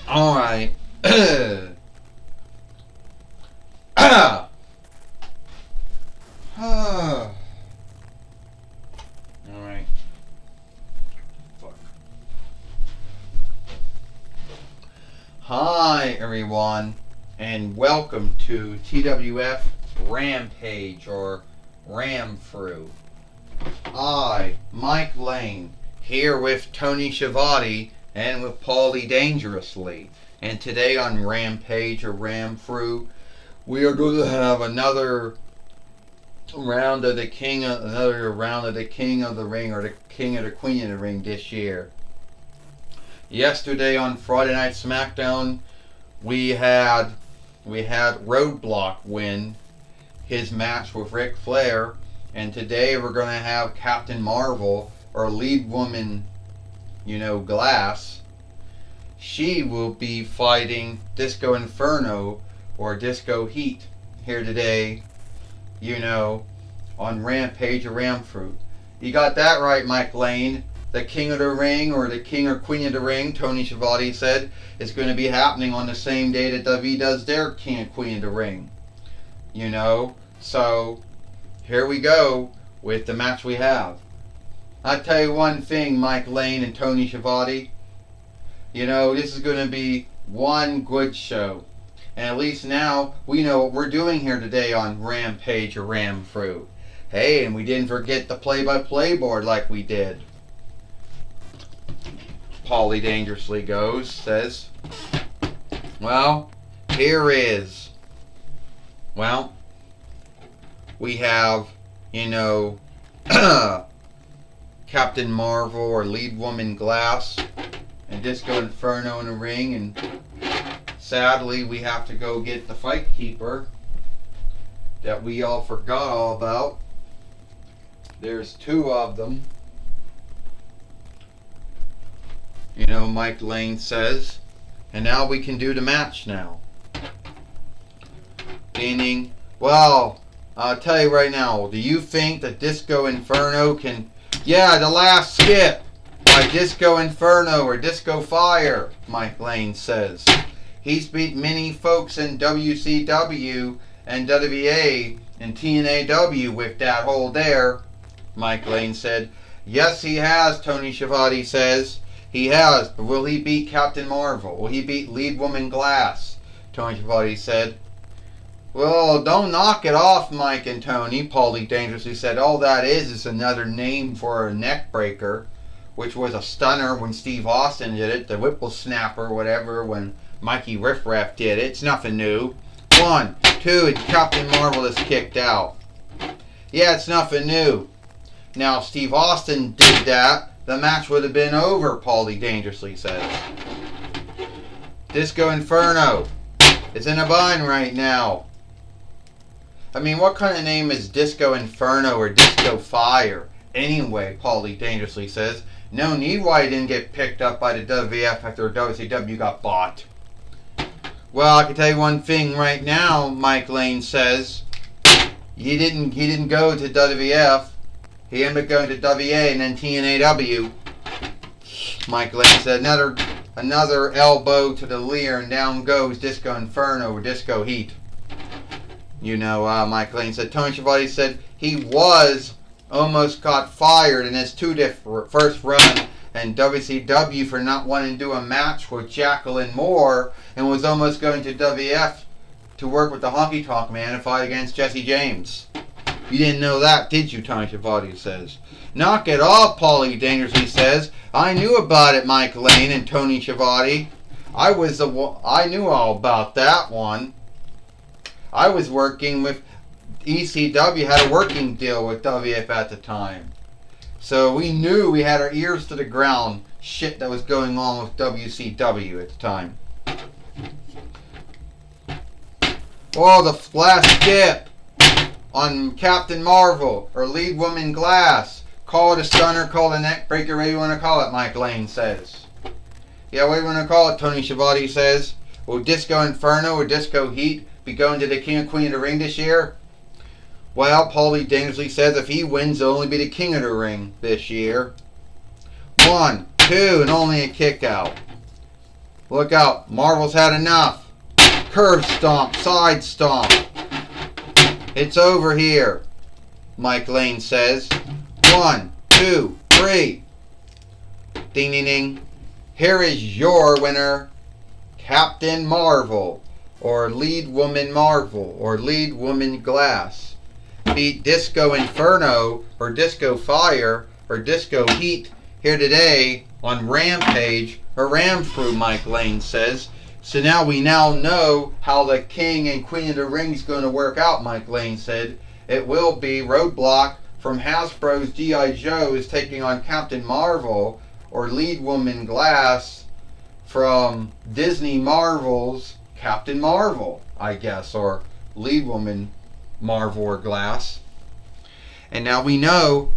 Alright. Alright. Fuck. Hi, everyone, and welcome to TWF Rampage, or Ram-Through. I, Mike Lane, here with Tony Schiavone and with Paulie Dangerously. And today on Rampage, or Ram-Through, we are going to have another round of the King of the Ring, or the King of the Queen of the Ring this year. Yesterday on Friday Night SmackDown, we had Roadblock win his match with Ric Flair, and today we're going to have Captain Marvel, or lead woman, Glass. She will be fighting Disco Inferno, or Disco Heat, here today, on Rampage or Ram-Through. You got that right, Mike Lane. The King of the Ring, or the King or Queen of the Ring, Tony Schiavone said, is going to be happening on the same day that WWE does their King and Queen of the Ring. So here we go with the match we have. I'll tell you one thing, Mike Lane and Tony Schiavone. This is going to be one good show. And at least now we know what we're doing here today on Rampage or Ram-Through. Hey, and we didn't forget the play-by-play board like we did. Paulie Dangerously says, well, here is. Well, we have, Captain Marvel, or lead woman Glass, and Disco Inferno in the ring, and sadly we have to go get the Fight Keeper that we all forgot all about. There's two of them. Mike Lane says, and now we can do the match now. Meaning, well, I'll tell you right now, do you think that Disco Inferno can... Yeah, the last skip by Disco Inferno, or Disco Fire, Mike Lane says. He's beat many folks in WCW and WWA and TNAW with that hold there, Mike Lane said. Yes, he has, Tony Schiavone says. He has, but will he beat Captain Marvel? Will he beat lead woman Glass? Tony Schiavone said. Well, don't knock it off, Mike and Tony, Paulie Dangerously said. All that is another name for a neck breaker, which was a stunner when Steve Austin did it, the Whipple Snapper, whatever, when Mikey Riff Raff did it. It's nothing new. 1, 2, and Captain Marvel is kicked out. Yeah, it's nothing new. Now, if Steve Austin did that, the match would have been over, Paulie Dangerously says. Disco Inferno is in a bind right now. I mean, what kind of name is Disco Inferno or Disco Fire? Anyway, Paulie Dangerously says. No need why he didn't get picked up by the WWF after WCW got bought. Well, I can tell you one thing right now, Mike Lane says. He didn't go to WWF. He ended up going to WA and then TNAW. Mike Lane said another elbow to the rear, and down goes Disco Inferno or Disco Heat. Mike Lane said. Tony Schiavone said he almost got fired in his first run in WCW for not wanting to do a match with Jacqueline Moore, and was almost going to WF to work with the Honky Tonk Man and fight against Jesse James. You didn't know that, did you, Tony Schiavone says. Knock it off, Paulie Dangerously says. I knew about it, Mike Lane and Tony Schiavone. I knew all about that one. I was working with ECW, had a working deal with WF at the time. So we knew, we had our ears to the ground, shit that was going on with WCW at the time. Oh, the last skip on Captain Marvel, or lead woman Glass. Call it a stunner, call it a neck breaker, whatever you want to call it, Mike Lane says. Yeah, what do you want to call it, Tony Schiavone says. Will Disco Inferno or Disco Heat be going to the King and Queen of the Ring this year? Well, Paulie Dangerously says if he wins, he'll only be the King of the Ring this year. 1, 2, and only a kick out. Look out. Marvel's had enough. Curve stomp. Side stomp. It's over here, Mike Lane says. 1, 2, 3. Ding, ding, ding. Here is your winner, Captain Marvel, or Lead Woman Marvel, or Lead Woman Glass. Beat Disco Inferno, or Disco Fire, or Disco Heat here today on Rampage, or Ramfru, Mike Lane says. So now we know how the King and Queen of the Ring is going to work out, Mike Lane said. It will be Roadblock from Hasbro's G.I. Joe is taking on Captain Marvel, or Lead Woman Glass from Disney Marvel's Captain Marvel, I guess, or Lead Woman Marvel or Glass. And now we know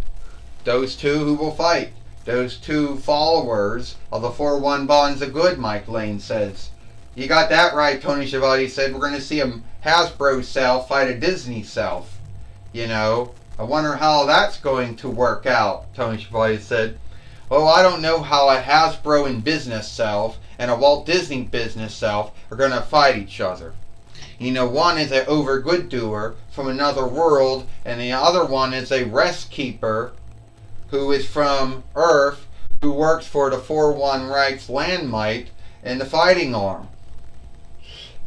those two who will fight. Those two followers of the 4-1 Bonds of Good, Mike Lane says. You got that right, Tony Schiavone said. We're going to see a Hasbro self fight a Disney self. You know, I wonder how that's going to work out, Tony Schiavone said. Oh, I don't know how a Hasbro and business self and a Walt Disney business self are going to fight each other. You know, one is an over good doer from another world, and the other one is a rest keeper who is from Earth, who works for the 4-1 Reich's Landmite and the Fighting Arm,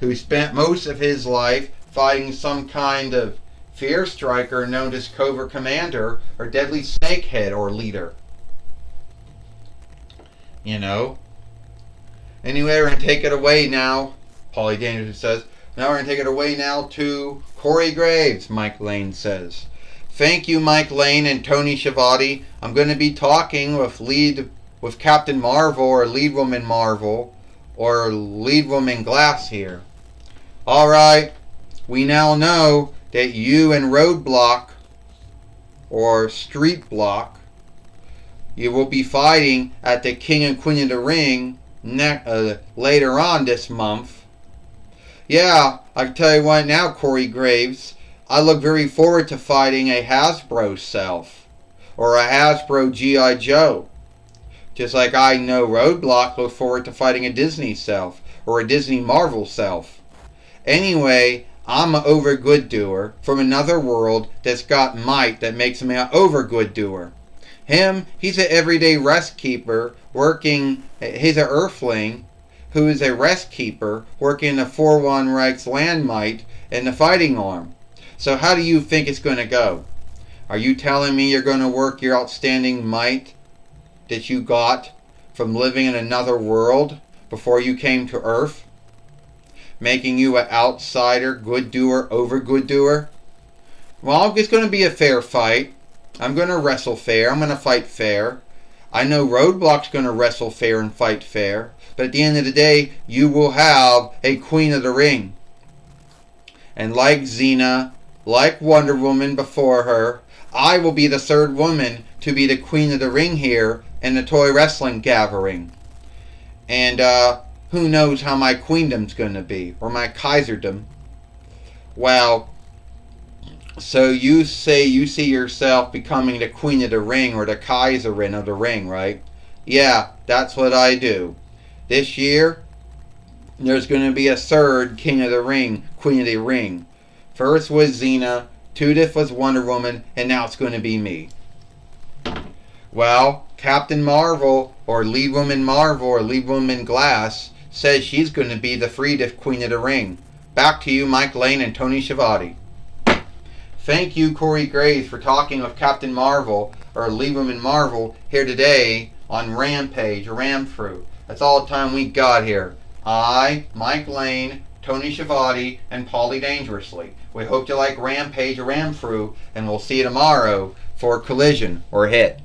who spent most of his life fighting some kind of fear striker known as Cobra Commander or Deadly Snakehead or Leader. You know. Anyway, we're going to take it away now, Paulie Dangerous says. Now we're going to take it away now to Corey Graves, Mike Lane says. Thank you, Mike Lane and Tony Schiavone. I'm going to be talking with Captain Marvel or Lead Woman Marvel or Lead Woman Glass here. Alright, we now know that you and Roadblock or Street Block, you will be fighting at the King and Queen of the Ring later on this month. Yeah, I can tell you right now, Corey Graves, I look very forward to fighting a Hasbro self or a Hasbro G.I. Joe. Just like I know Roadblock looks forward to fighting a Disney self or a Disney Marvel self. Anyway, I'm an over good doer from another world that's got might that makes me an over good doer. Him, he's an everyday rest keeper working, he's an Earthling who is a rest keeper working in the 4-1 Reich's Landmite and the Fighting Arm. So how do you think it's going to go? Are you telling me you're going to work your outstanding might that you got from living in another world before you came to Earth? Making you an outsider, good doer, over good doer? Well, it's going to be a fair fight. I'm going to wrestle fair. I'm going to fight fair. I know Roadblock's going to wrestle fair and fight fair. But at the end of the day, you will have a Queen of the Ring. And like Xena, like Wonder Woman before her, I will be the third woman to be the Queen of the Ring here in the toy wrestling gathering. And who knows how my queendom's going to be, or my kaiserdom. Well, so you say you see yourself becoming the Queen of the Ring or the Kaiserin of the Ring, right? Yeah, that's what I do. This year, there's going to be a third King of the Ring, Queen of the Ring. First was Xena, Judith was Wonder Woman, and now it's going to be me. Well, Captain Marvel, or Lead Woman Marvel, or Lead Woman Glass, says she's going to be the Friedrich Queen of the Ring. Back to you, Mike Lane and Tony Schiavone. Thank you, Corey Graves, for talking with Captain Marvel, or Lead Woman Marvel, here today on Rampage, or Ramfru. That's all the time we got here. I, Mike Lane, Tony Schiavone, and Paulie Dangerously. We hope you like Rampage or Ramfru, and we'll see you tomorrow for Collision or Hit.